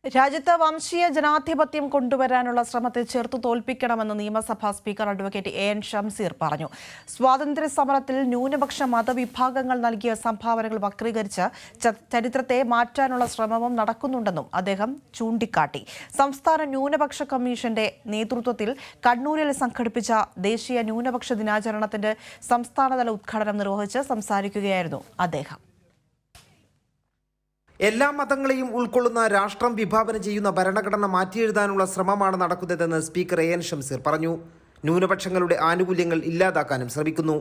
രാജ്യത്ത് വംശീയ ജനാധിപത്യം കൊണ്ടുവരാനുള്ള ശ്രമത്തെ ചെറുത്തു തോൽപ്പിക്കണമെന്ന് നിയമസഭാ സ്പീക്കർ അഡ്വക്കേറ്റ് എൻ ഷംസീർ പറഞ്ഞു. സ്വാതന്ത്ര്യ സമരത്തിൽ ന്യൂനപക്ഷ മതവിഭാഗങ്ങൾ നൽകിയ സംഭാവനകൾ വക്രീകരിച്ച് ചരിത്രത്തെ മാറ്റാനുള്ള ശ്രമവും നടക്കുന്നുണ്ടെന്നും അദ്ദേഹം ചൂണ്ടിക്കാട്ടി. സംസ്ഥാന ന്യൂനപക്ഷ കമ്മീഷന്റെ നേതൃത്വത്തിൽ കണ്ണൂരിൽ സംഘടിപ്പിച്ച ദേശീയ ന്യൂനപക്ഷ ദിനാചരണത്തിന്റെ സംസ്ഥാനതല ഉദ്ഘാടനം നിർവഹിച്ച് സംസാരിക്കുകയായിരുന്നു അദ്ദേഹം. എല്ലാ മതങ്ങളെയും ഉൾക്കൊള്ളുന്ന രാഷ്ട്രം വിഭാവനം ചെയ്യുന്ന ഭരണഘടന മാറ്റിയെഴുതാനുള്ള ശ്രമമാണ് നടക്കുന്നതെന്ന് സ്പീക്കർ എൻ ഷംസീർ പറഞ്ഞു. ന്യൂനപക്ഷങ്ങളുടെ ആനുകൂല്യങ്ങൾ ഇല്ലാതാക്കാനും ശ്രമിക്കുന്നു.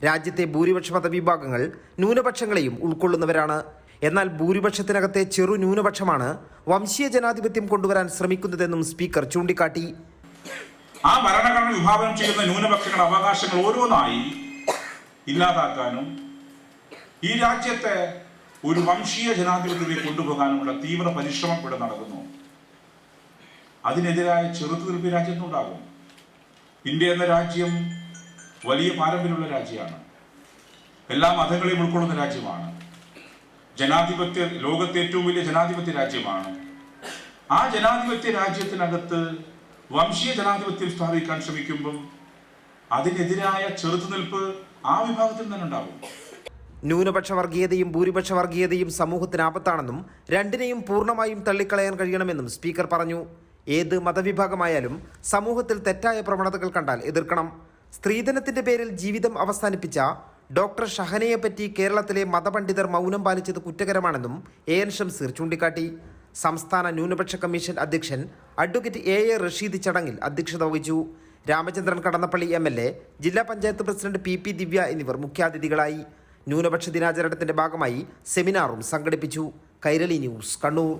രാജ്യത്തെ ഭൂരിപക്ഷ മതവിഭാഗങ്ങൾ ന്യൂനപക്ഷങ്ങളെയും ഉൾക്കൊള്ളുന്നവരാണ്. എന്നാൽ ഭൂരിപക്ഷത്തിനകത്തെ ചെറു ന്യൂനപക്ഷമാണ് വംശീയ ജനാധിപത്യം കൊണ്ടുവരാൻ ശ്രമിക്കുന്നതെന്നും സ്പീക്കർ ചൂണ്ടിക്കാട്ടി. ആ ഭരണഘടന വിഭാവനം ചെയ്യുന്ന ന്യൂനപക്ഷങ്ങളുടെ അവകാശങ്ങൾ ഓരോന്നായി ഇല്ലാതാക്കാനും ഈ രാജ്യത്തെ ഒരു വംശീയ ജനാധിപത്യത്തിലേക്ക് കൊണ്ടുപോകാനുള്ള തീവ്ര പരിശ്രമം ഇവിടെ നടക്കുന്നു. അതിനെതിരായ ചെറുത്തുനിൽപ്പ് രാജ്യത്തുണ്ടാകും. ഇന്ത്യ എന്ന രാജ്യം വലിയ പാരമ്പര്യമുള്ള രാജ്യമാണ്. എല്ലാ മതങ്ങളെയും ഉൾക്കൊള്ളുന്ന രാജ്യമാണ്. ലോകത്തെ ഏറ്റവും വലിയ ജനാധിപത്യ രാജ്യമാണ്. ആ ജനാധിപത്യ രാജ്യത്തിനകത്ത് വംശീയ ജനാധിപത്യം സ്ഥാപിക്കാൻ ശ്രമിക്കുമ്പം അതിനെതിരായ ചെറുത്തുനിൽപ്പ് ആ വിഭാഗത്തിൽ തന്നെ ഉണ്ടാകും. ന്യൂനപക്ഷ വർഗീയതയും ഭൂരിപക്ഷ വർഗീയതയും സമൂഹത്തിന് ആപത്താണെന്നും രണ്ടിനെയും പൂർണ്ണമായും തള്ളിക്കളയാൻ കഴിയണമെന്നും സ്പീക്കർ പറഞ്ഞു. ഏത് മതവിഭാഗമായാലും സമൂഹത്തിൽ തെറ്റായ പ്രവണതകൾ കണ്ടാൽ എതിർക്കണം. സ്ത്രീധനത്തിന്റെ പേരിൽ ജീവിതം അവസാനിപ്പിച്ച ഡോക്ടർ ഷഹനയെപ്പറ്റി കേരളത്തിലെ മതപണ്ഡിതർ മൗനം പാലിച്ചത് കുറ്റകരമാണെന്നും എ എൻ ഷംസീർ ചൂണ്ടിക്കാട്ടി. സംസ്ഥാന ന്യൂനപക്ഷ കമ്മീഷൻ അധ്യക്ഷൻ അഡ്വക്കേറ്റ് എ റഷീദ് ചടങ്ങിൽ അധ്യക്ഷത വഹിച്ചു. രാമചന്ദ്രൻ കടന്നപ്പള്ളി MLA, ജില്ലാ പഞ്ചായത്ത് പ്രസിഡന്റ് PP ദിവ്യ എന്നിവർ മുഖ്യാതിഥികളായി. ന്യൂനപക്ഷ ദിനാചരണത്തിന്റെ ഭാഗമായി സെമിനാറും സംഘടിപ്പിച്ചു. കൈരളി ന്യൂസ്, കണ്ണൂർ.